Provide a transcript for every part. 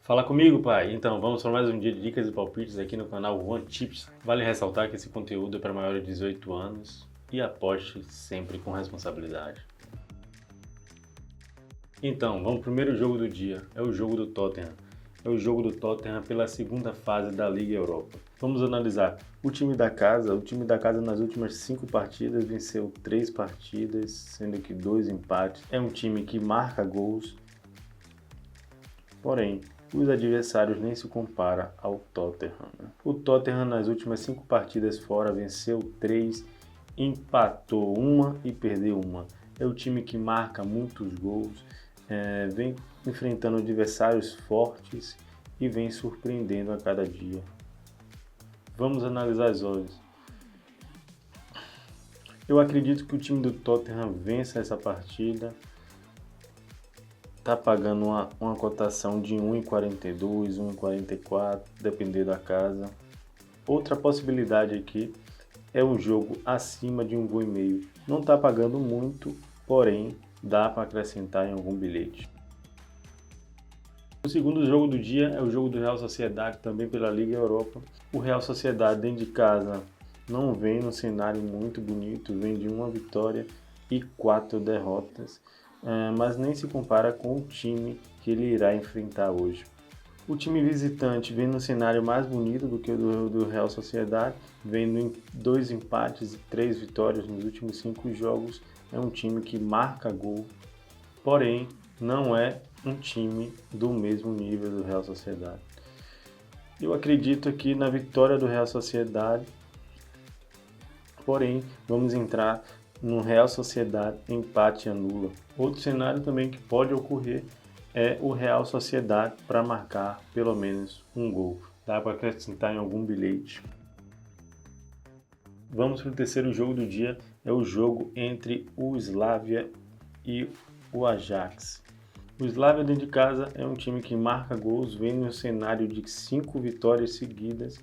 Fala comigo, pai! Então, vamos para mais um dia de dicas e palpites aqui no canal One Tips. Vale ressaltar que esse conteúdo é para maiores de 18 anos e aposte sempre com responsabilidade. Então, vamos pro primeiro jogo do dia, é o jogo do Tottenham. É o jogo do Tottenham pela segunda fase da Liga Europa. Vamos analisar o time da casa. O time da casa nas últimas 5 partidas venceu 3 partidas, sendo que 2 empates. É um time que marca gols, porém os adversários nem se compara ao Tottenham. O Tottenham nas últimas 5 partidas fora venceu 3, empatou 1 e perdeu 1. É o time que marca muitos gols, vem enfrentando adversários fortes e vem surpreendendo a cada dia. Vamos analisar as odds. Eu acredito que o time do Tottenham vença essa partida. Está pagando uma cotação de 1,42, 1,44, dependendo da casa. Outra possibilidade aqui é um jogo acima de 1,5 gol. Não está pagando muito, porém dá para acrescentar em algum bilhete. O segundo jogo do dia é o jogo do Real Sociedade, também pela Liga Europa. O Real Sociedade dentro de casa não vem num cenário muito bonito, vem de 1 vitória e 4 derrotas. Mas nem se compara com o time que ele irá enfrentar hoje. O time visitante vem no cenário mais bonito do que o do Real Sociedade, vendo em 2 empates e 3 vitórias nos últimos 5 jogos. É um time que marca gol, porém não é um time do mesmo nível do Real Sociedade. Eu acredito aqui na vitória do Real Sociedade, porém vamos entrar no Real Sociedade empate anula. Outro cenário também que pode ocorrer é o Real Sociedade para marcar pelo menos um gol. Dá para acrescentar em algum bilhete. Vamos para o terceiro jogo do dia, é o jogo entre o Slavia e o Ajax. O Slavia dentro de casa é um time que marca gols, vem no cenário de 5 vitórias seguidas.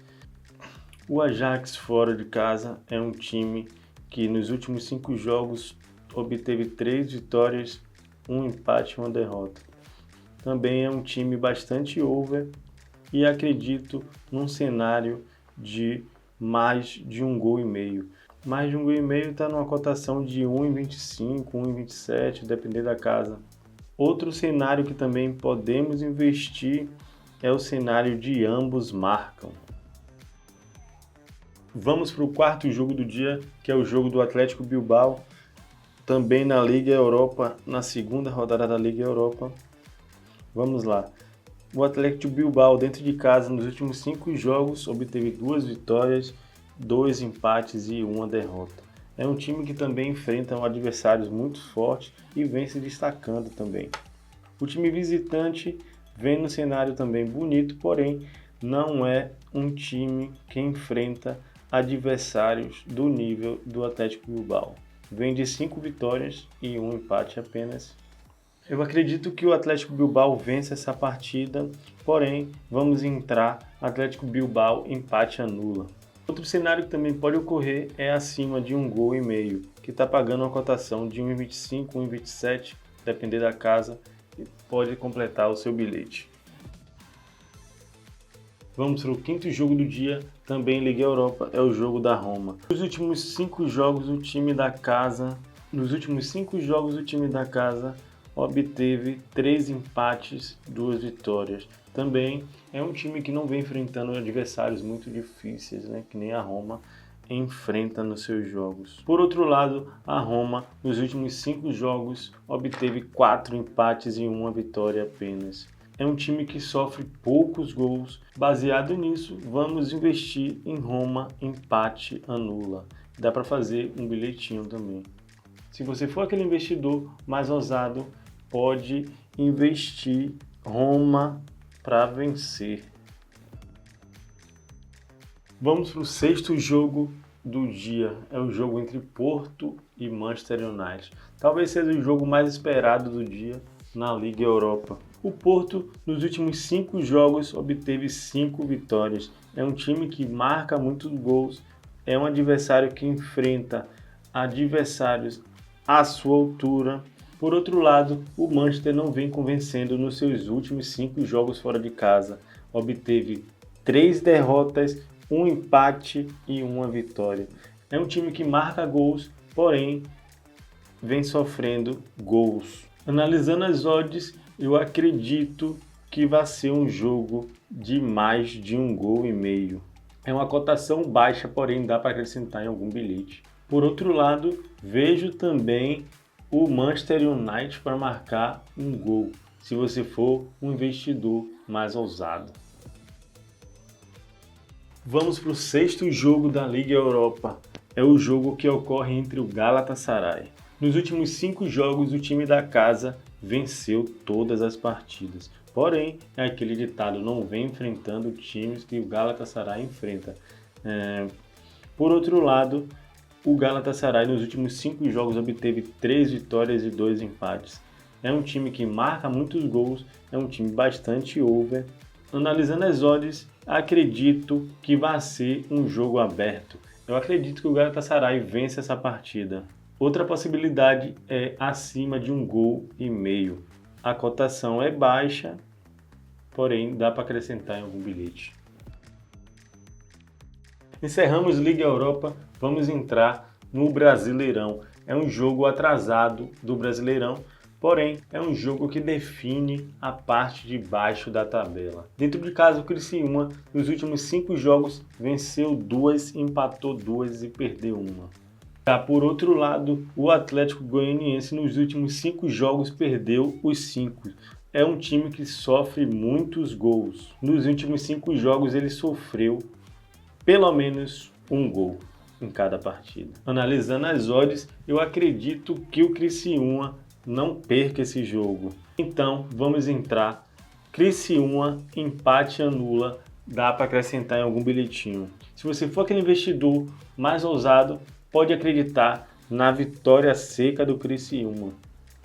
O Ajax fora de casa é um time que nos últimos 5 jogos obteve 3 vitórias, 1 empate e 1 derrota. Também é um time bastante over e acredito num cenário de mais de 1,5 gol. Mais de 1,5 gol está numa cotação de 1,25, 1,27, dependendo da casa. Outro cenário que também podemos investir é o cenário de ambos marcam. Vamos para o quarto jogo do dia, que é o jogo do Atlético Bilbao, também na Liga Europa, na segunda rodada da Liga Europa. Vamos lá. O Atlético Bilbao dentro de casa nos últimos 5 jogos obteve 2 vitórias, 2 empates e 1 derrota. É um time que também enfrenta adversários muito fortes e vem se destacando também. O time visitante vem no cenário também bonito, porém não é um time que enfrenta adversários do nível do Atlético Bilbao. Vem de 5 vitórias e 1 empate apenas. Eu acredito que o Atlético Bilbao vence essa partida, porém vamos entrar Atlético Bilbao empate anula. Outro cenário que também pode ocorrer é acima de 1,5 gol, que está pagando uma cotação de 1,25, 1,27, depender da casa, e pode completar o seu bilhete. Vamos para o quinto jogo do dia, também Liga Europa, é o jogo da Roma. Nos últimos 5 jogos o time da casa obteve 3 empates, 2 vitórias. Também é um time que não vem enfrentando adversários muito difíceis, que nem a Roma enfrenta nos seus jogos. Por outro lado, a Roma nos últimos 5 jogos obteve 4 empates e 1 vitória apenas. É um time que sofre poucos gols. Baseado nisso, vamos investir em Roma empate anula. Dá para fazer um bilhetinho também. Se você for aquele investidor mais ousado, pode investir Roma para vencer. Vamos para o sexto jogo do dia. É o jogo entre Porto e Manchester United. Talvez seja o jogo mais esperado do dia na Liga Europa. O Porto, nos últimos 5 jogos, obteve 5 vitórias. É um time que marca muitos gols. É um adversário que enfrenta adversários à sua altura. Por outro lado, o Manchester não vem convencendo nos seus últimos 5 jogos fora de casa. Obteve 3 derrotas, 1 empate e 1 vitória. É um time que marca gols, porém vem sofrendo gols. Analisando as odds, eu acredito que vai ser um jogo de mais de 1,5 gols. É uma cotação baixa, porém dá para acrescentar em algum bilhete. Por outro lado, vejo também o Manchester United para marcar 1 gol, se você for um investidor mais ousado. Vamos para o 6º jogo da Liga Europa. É o jogo que ocorre entre o Galatasaray. Nos últimos 5 jogos, o time da casa venceu todas as partidas. Porém, é aquele ditado, não vem enfrentando times que o Galatasaray enfrenta. Por outro lado, o Galatasaray nos últimos 5 jogos obteve 3 vitórias e 2 empates. É um time que marca muitos gols, é um time bastante over. Analisando as odds, acredito que vai ser um jogo aberto. Eu acredito que o Galatasaray vence essa partida. Outra possibilidade é acima de 1,5 gols. A cotação é baixa, porém dá para acrescentar em algum bilhete. Encerramos Liga Europa, vamos entrar no Brasileirão. É um jogo atrasado do Brasileirão, porém é um jogo que define a parte de baixo da tabela. Dentro de casa, o Criciúma, nos últimos 5 jogos, venceu 2, empatou 2 e perdeu 1. Já por outro lado, o Atlético Goianiense nos últimos 5 jogos perdeu os 5. É um time que sofre muitos gols. Nos últimos 5 jogos ele sofreu pelo menos 1 gol em cada partida. Analisando as odds, eu acredito que o Criciúma não perca esse jogo. Então vamos entrar. Criciúma, empate anula, dá para acrescentar em algum bilhetinho. Se você for aquele investidor mais ousado, pode acreditar na vitória seca do Criciúma.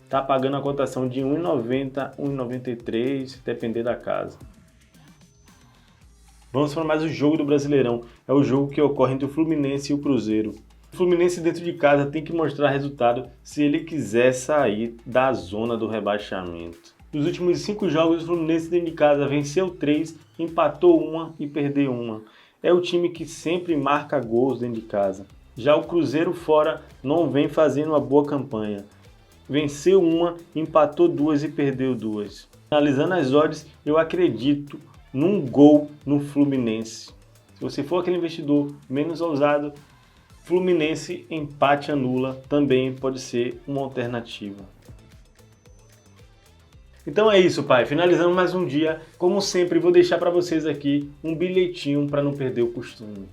Está pagando a cotação de 1,90, 1,93, depender da casa. Vamos para mais um jogo do Brasileirão. É o jogo que ocorre entre o Fluminense e o Cruzeiro. O Fluminense dentro de casa tem que mostrar resultado se ele quiser sair da zona do rebaixamento. Nos últimos 5 jogos, o Fluminense dentro de casa venceu 3, empatou 1 e perdeu 1. É o time que sempre marca gols dentro de casa. Já o Cruzeiro fora não vem fazendo uma boa campanha. Venceu 1, empatou 2 e perdeu 2. Analisando as odds, eu acredito num gol no Fluminense. Se você for aquele investidor menos ousado, Fluminense empate anula também pode ser uma alternativa. Então é isso, pai. Finalizando mais um dia. Como sempre, vou deixar para vocês aqui um bilhetinho para não perder o costume.